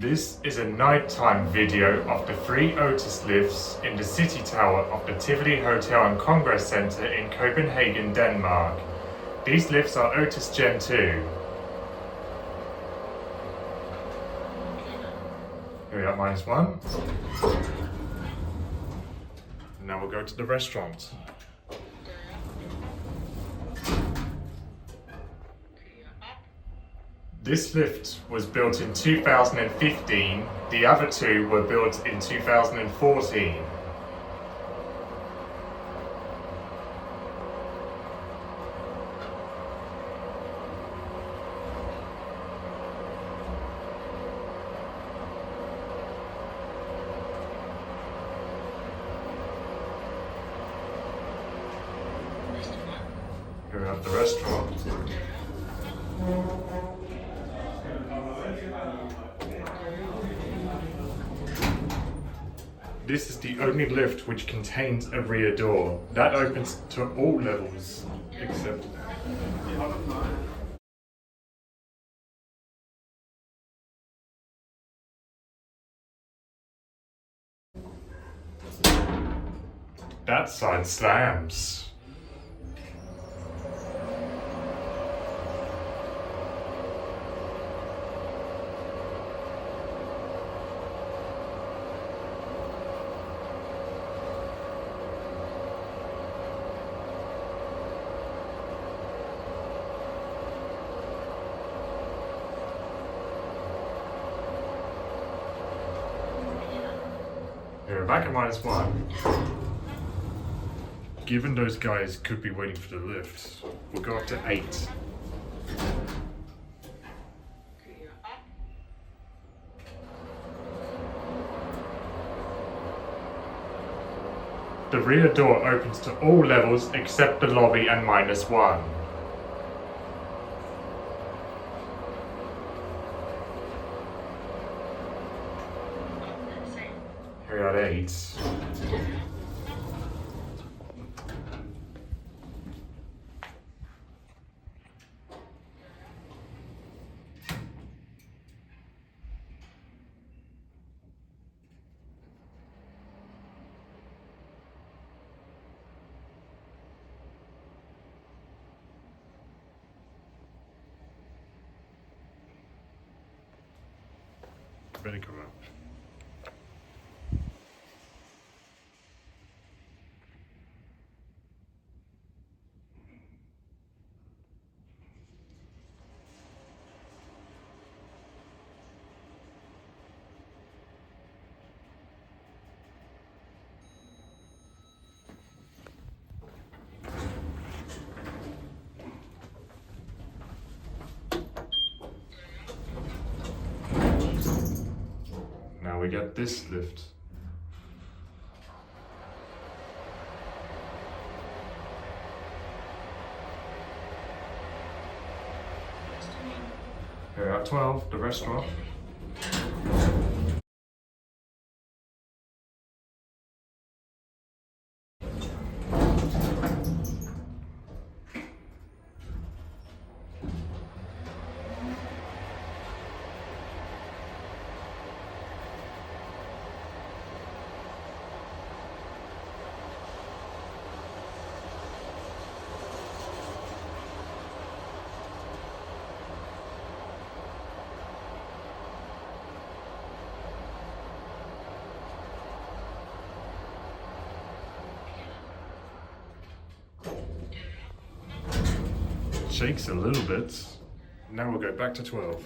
This is a nighttime video of the 3 Otis lifts in the city tower of the Tivoli Hotel Congress Centre in Copenhagen, Denmark. These lifts are Otis Gen2. Here we are, -1. Now we'll go to the restaurant. This lift was built in 2015, the other two were built in 2014. Here we have the restaurant. This is the only lift which contains a rear door. That opens to all levels, except... That side slams. We're back at -1. Given those guys could be waiting for the lift, we'll go up to 8. The rear door opens to all levels except the lobby and -1. Here we are at 8. Better come up. Now we get this lift. Here at 12, the restaurant. Shakes a little bit. Now we'll go back to 12.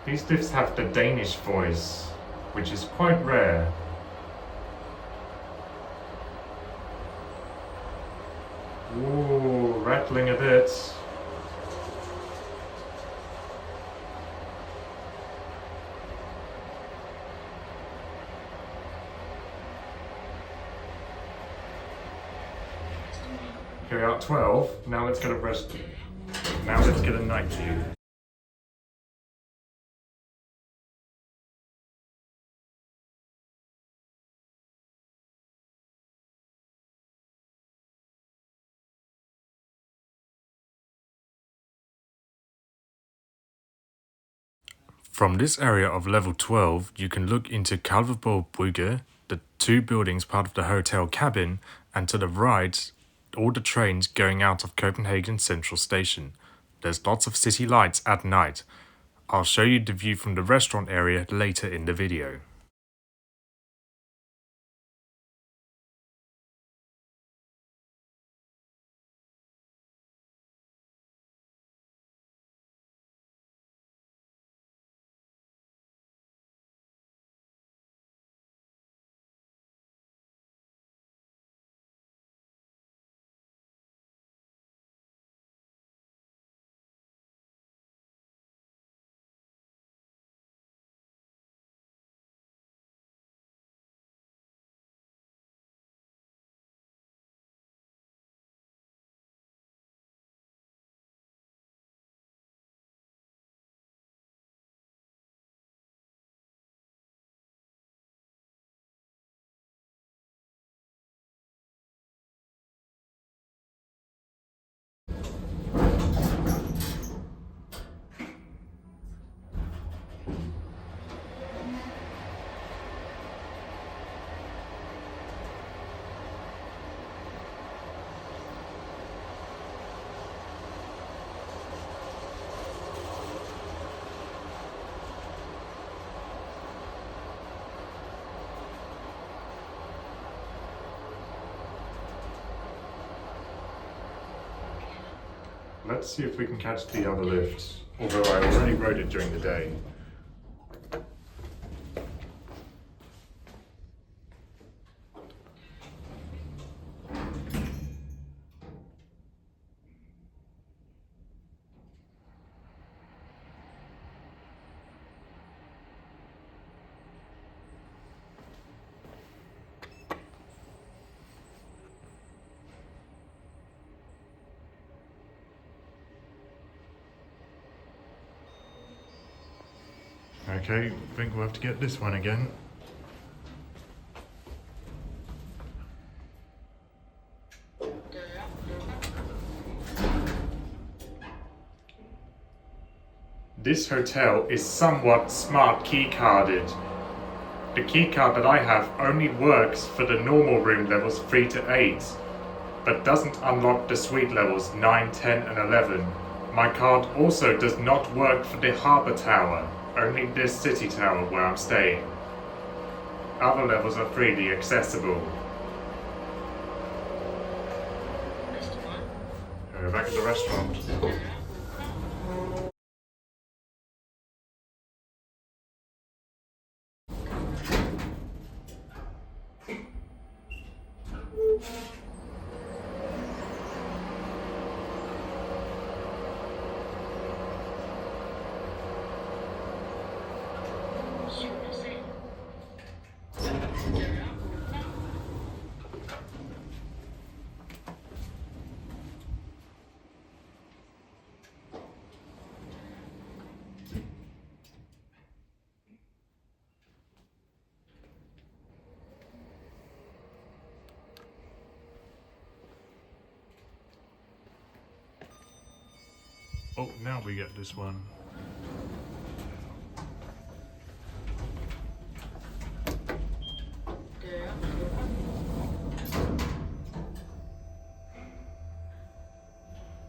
These lifts have the Danish voice, which is quite rare. Ooh, rattling a bit. Here we are at 12. Now let's get a rest. Now let's get a night view. From this area of level 12, you can look into Kalvebodbrygge, the two buildings part of the hotel cabin, and to the right, all the trains going out of Copenhagen Central Station. There's lots of city lights at night. I'll show you the view from the restaurant area later in the video. Let's see if we can catch the other lift, although I already rode it during the day. Okay, I think we'll have to get this one again. This hotel is somewhat smart keycarded. The keycard that I have only works for the normal room levels 3 to 8, but doesn't unlock the suite levels 9, 10 and 11. My card also does not work for the harbour tower, only this city tower where I'm staying. Other levels are freely accessible. We're back at the restaurant. Oh, now we get this one.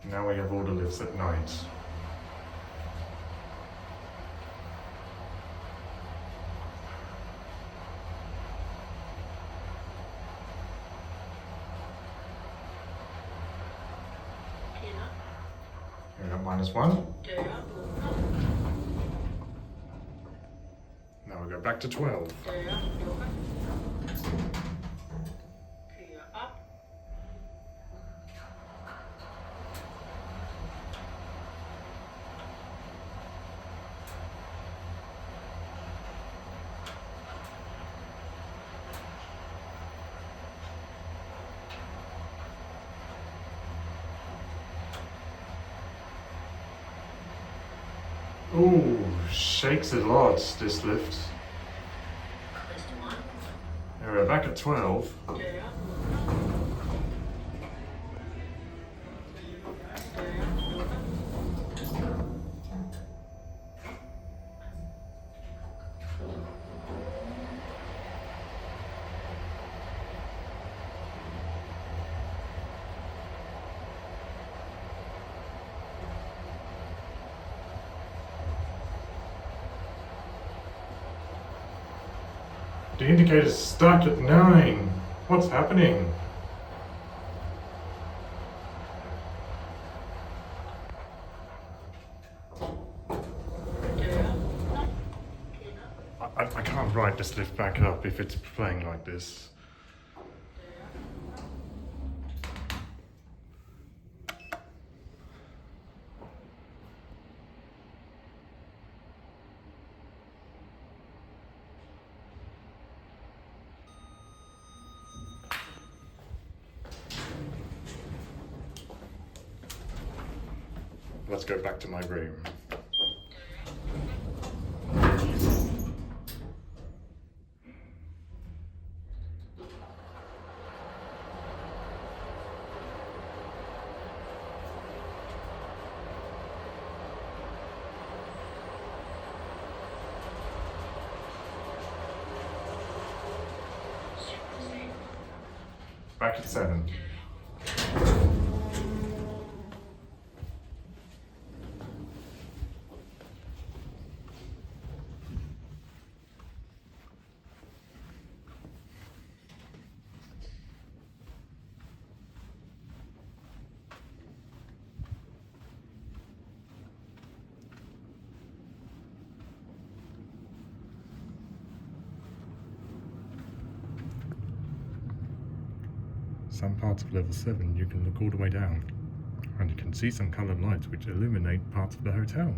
Now we have all the lifts at night. We got -1. Now we go back to 12. Ooh, shakes a lot, this lift. Yeah, we're back at 12. The indicator's stuck at 9. What's happening? I can't ride this lift back up if it's playing like this. Let's go back to my room. Back at 7. Some parts of level 7 you can look all the way down, and you can see some coloured lights which illuminate parts of the hotel.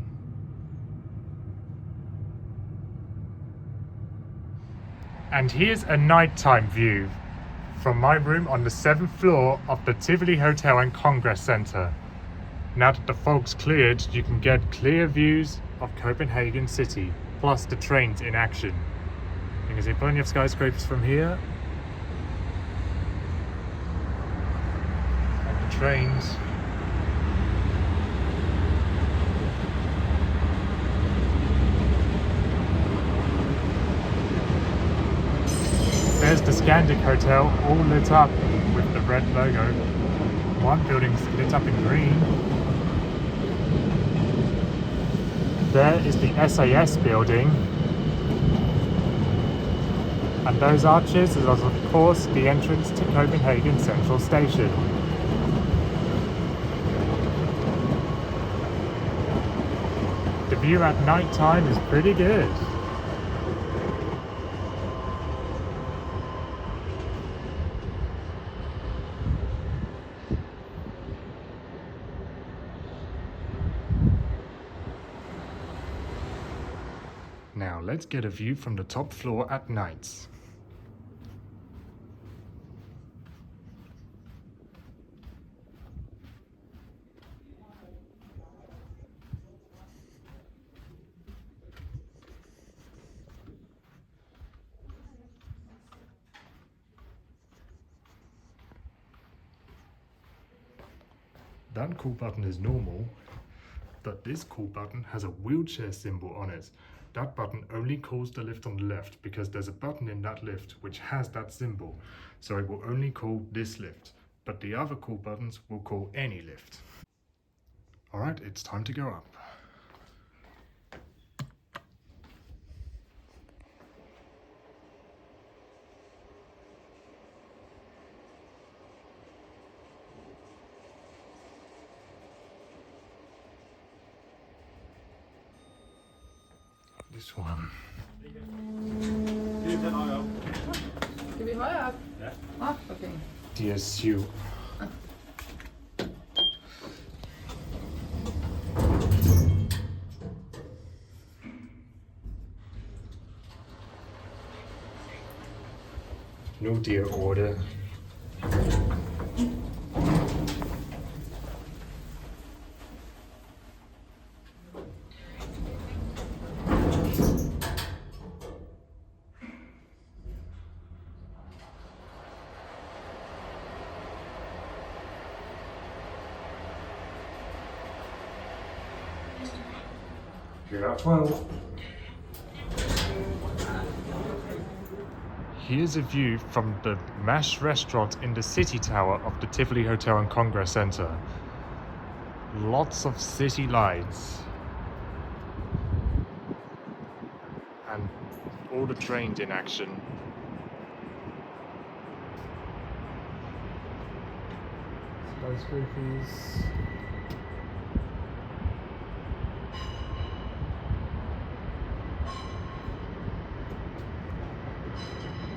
And here's a nighttime view from my room on the 7th floor of the Tivoli Hotel and Congress Centre. Now that the fog's cleared, you can get clear views of Copenhagen city, plus the trains in action. You can see plenty of skyscrapers from here. And the trains. There's the Scandic Hotel, all lit up with the red logo. One building's lit up in green. There is the SAS building. And those arches is of course the entrance to Copenhagen Central Station. The view at night time is pretty good. Now let's get a view from the top floor at night. That call button is normal, but this call button has a wheelchair symbol on it. That button only calls the lift on the left because there's a button in that lift which has that symbol. So it will only call this lift, but the other call buttons will call any lift. Alright, it's time to go up. This one. Skal vi højere op? Ja. Okay. Dear Sue. No dear order. You're at 12. Here's a view from the MASH restaurant in the city tower of the Tivoli Hotel and Congress Centre. Lots of city lights. And all the trains in action. skyscrapers.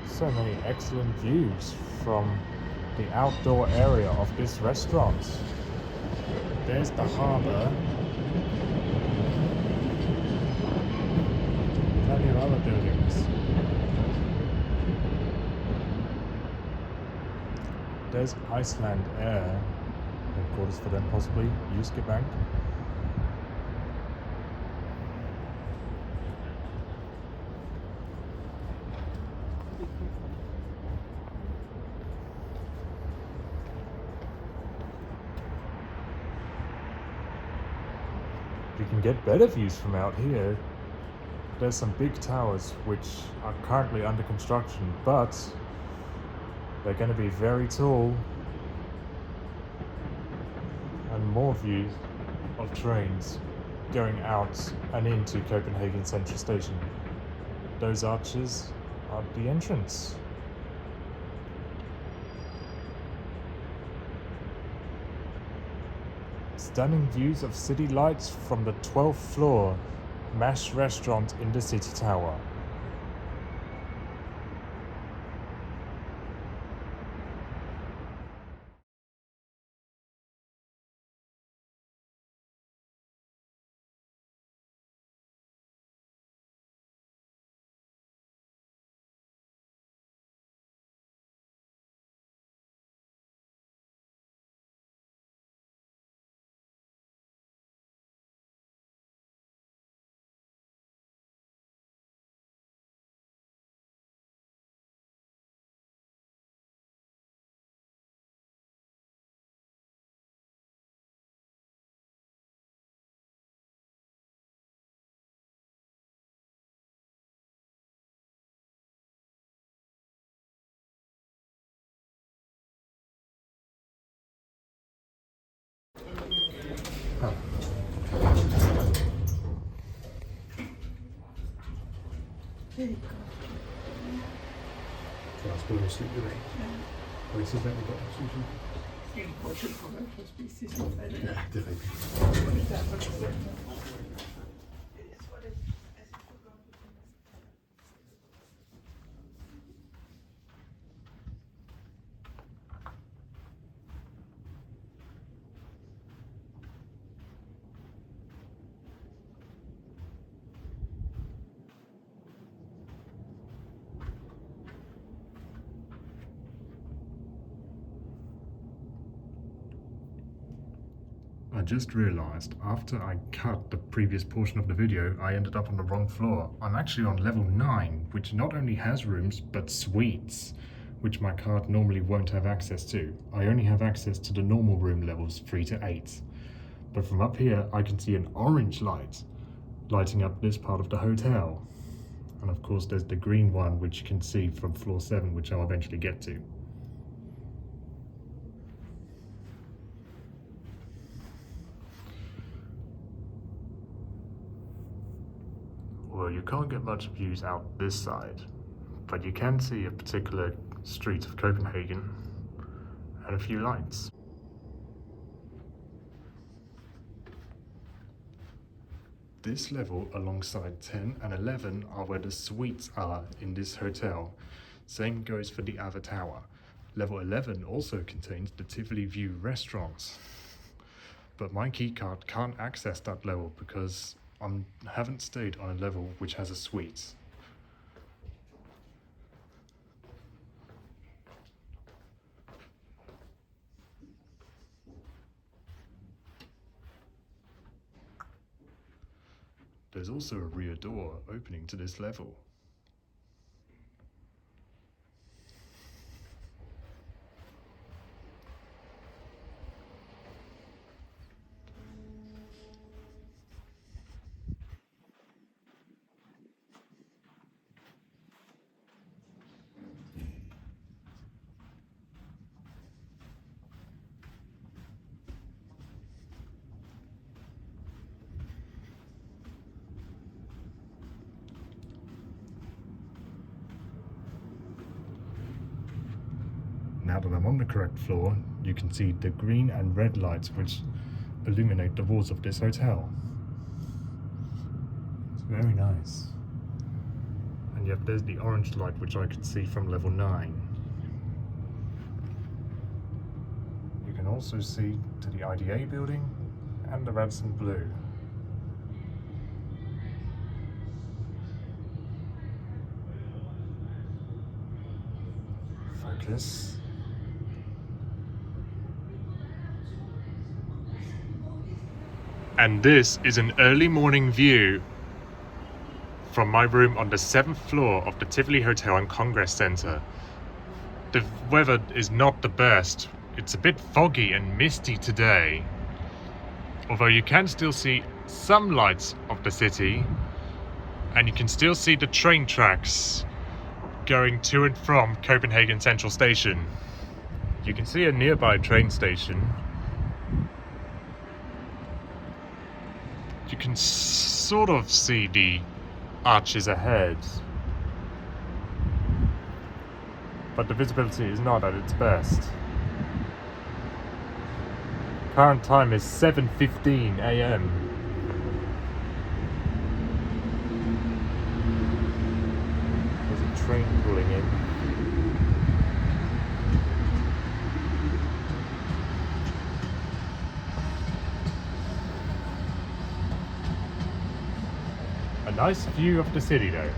So many excellent views from the outdoor area of this restaurant. There's the harbour. Plenty of other buildings. There's Iceland Air, headquarters for them possibly, Jyske Bank. You can get better views from out here. There's some big towers which are currently under construction, but they're going to be very tall. And more views of trains going out and into Copenhagen Central Station. Those arches are the entrance. Stunning views of city lights from the 12th floor MASH restaurant in the city tower. Lad os gå og sleep i dag. Og ikke så vand i går, synes jeg. Jeg prøver at få hvad på at spise i så fald. Ja, det er rigtigt. I just realized after I cut the previous portion of the video, I ended up on the wrong floor. I'm actually on level 9, which not only has rooms, but suites, which my card normally won't have access to. I only have access to the normal room levels 3 to 8. But from up here, I can see an orange light lighting up this part of the hotel. And of course, there's the green one, which you can see from floor 7, which I'll eventually get to. Well, you can't get much views out this side, but you can see a particular street of Copenhagen and a few lights. This level alongside 10 and 11 are where the suites are in this hotel. Same goes for the other tower. Level 11 also contains the Tivoli View restaurants. But my keycard can't access that level because I haven't stayed on a level which has a suite. There's also a rear door opening to this level. Now that I'm on the correct floor, you can see the green and red lights which illuminate the walls of this hotel. It's very nice. And yet there's the orange light which I could see from level 9. You can also see to the IDA building and the Radisson Blue. Focus. And this is an early morning view from my room on the 7th floor of the Tivoli Hotel Congress Centre. The weather is not the best. It's a bit foggy and misty today. Although you can still see some lights of the city, and you can still see the train tracks going to and from Copenhagen Central Station. You can see a nearby train station. You can sort of see the arches ahead, but the visibility is not at its best. Current time is 7:15 a.m. There's a train pulling in. A nice view of the city though.